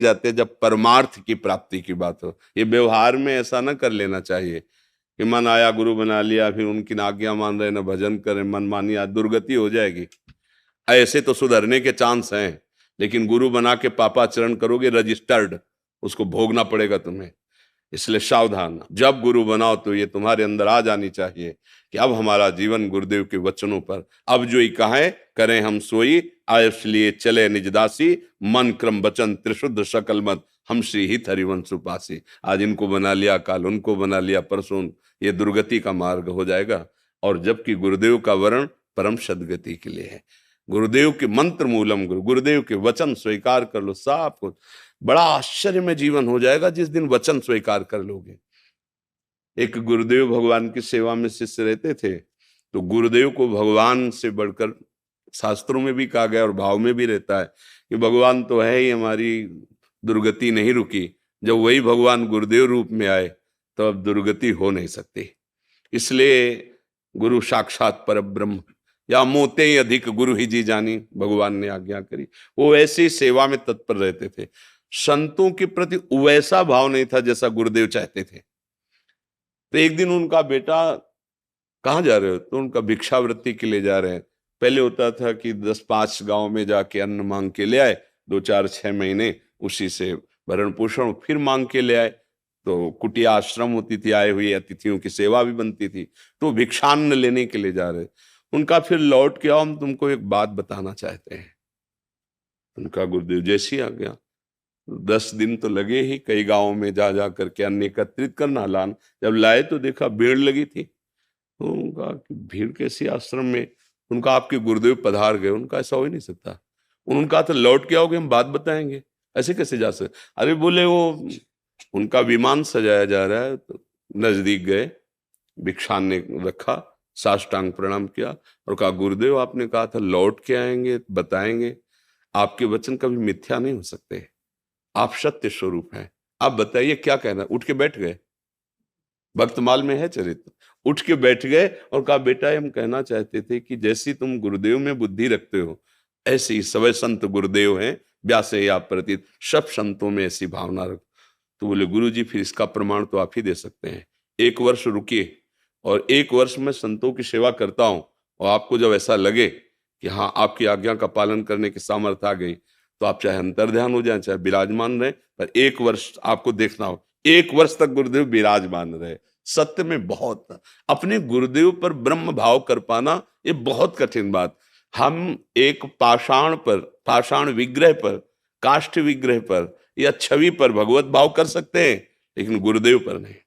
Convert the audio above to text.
जाते जब परमार्थ की प्राप्ति की बात हो। ये व्यवहार में ऐसा ना कर लेना चाहिए कि मन आया गुरु बना लिया, फिर उनकी आज्ञा मान रहे, ना भजन करें, मनमानी, आज दुर्गति हो जाएगी। ऐसे तो सुधरने के चांस हैं, लेकिन गुरु बना के पापाचरण करोगे रजिस्टर्ड, उसको भोगना पड़ेगा तुम्हें। इसलिए सावधान, जब गुरु बनाओ तो ये तुम्हारे अंदर आ जानी चाहिए कि अब हमारा जीवन गुरुदेव के वचनों पर, अब जो ही कहे करें हम सोई, आयुष लिए चले निजदासी, मन क्रम वचन त्रिशुद्ध सकल मत, हम श्री हित हरिवंश उपासी। आज इनको बना लिया, काल उनको बना लिया, परसों, ये दुर्गति का मार्ग हो जाएगा। और जबकि गुरुदेव का वर्ण परम सदगति के लिए है। गुरुदेव के मंत्र मूलम गुरु, गुरुदेव के वचन स्वीकार कर लो, साफ कुछ बड़ा आश्चर्य में जीवन हो जाएगा जिस दिन वचन स्वीकार कर लोगे। एक गुरुदेव भगवान की सेवा में शिष्य रहते थे, तो गुरुदेव को भगवान से बढ़कर शास्त्रों में भी कहा गया और भाव में भी रहता है कि भगवान तो है ही, हमारी दुर्गति नहीं रुकी, जब वही भगवान गुरुदेव रूप में आए तो अब दुर्गति हो नहीं सकती। इसलिए गुरु साक्षात पर ब्रह्म, या मोते ही अधिक गुरु ही जी जानी, भगवान ने आज्ञा करी। वो ऐसी सेवा में तत्पर रहते थे। संतों के प्रति वैसा भाव नहीं था जैसा गुरुदेव चाहते थे। तो एक दिन उनका बेटा, कहाँ जा रहे हो? तो उनका भिक्षावृत्ति के लिए जा रहे हैं। पहले होता था कि 10-5 गांव में जाके अन्न मांग के ले आए, 2-4-6 महीने उसी से भरण पोषण, फिर मांग के ले आए। तो कुटिया आश्रम होती थी, आए हुए अतिथियों की सेवा भी बनती थी। तो भिक्षान्न लेने के लिए जा रहे। उनका फिर लौट के आओ, हम तुमको एक बात बताना चाहते हैं। उनका गुरुदेव जैसी आ गया, 10 दिन तो लगे ही कई गांवों में जा जा करके अन्न एकत्रित करना, लान। जब लाए तो देखा भीड़ लगी थी। तो उनका भीड़ कैसी आश्रम में? उनका आपके गुरुदेव पधार गए। उनका ऐसा हो ही नहीं सकता। उनका तो लौट के आओगे हम बात बताएंगे, ऐसे कैसे जा सकते? अरे बोले वो उनका विमान सजाया जा रहा है। तो नजदीक गए, भिक्षान ने रखा, साष्टांग प्रणाम किया और कहा गुरुदेव आपने कहा था लौट के आएंगे, बताएंगे, आपके वचन कभी मिथ्या नहीं हो सकते, आप सत्य स्वरूप हैं, आप बताइए क्या कहना। उठ के बैठ गए, भक्तमाल में है चरित्र। उठ के बैठ गए और कहा बेटा हम कहना चाहते थे कि जैसी तुम गुरुदेव में बुद्धि रखते हो, ऐसे ही सवै संत गुरुदेव हैं, व्यासे या प्रति, सब संतों में ऐसी भावना रखो। तो बोले गुरु जी फिर इसका प्रमाण तो आप ही दे सकते हैं। 1 वर्ष रुकिए और 1 वर्ष में संतों की सेवा करता हूं, और आपको जब ऐसा लगे कि हाँ आपकी आज्ञा का पालन करने की सामर्थ्य आ गई, तो आप चाहे अंतर्ध्यान हो जाए, चाहे विराजमान रहे, पर 1 वर्ष आपको देखना हो। 1 वर्ष तक गुरुदेव विराजमान रहे। सत्य में बहुत, अपने गुरुदेव पर ब्रह्म भाव कर पाना ये बहुत कठिन बात। हम एक पाषाण पर, पाषाण विग्रह पर, काष्ठ विग्रह पर या छवि पर भगवत भाव कर सकते हैं, लेकिन गुरुदेव पर नहीं।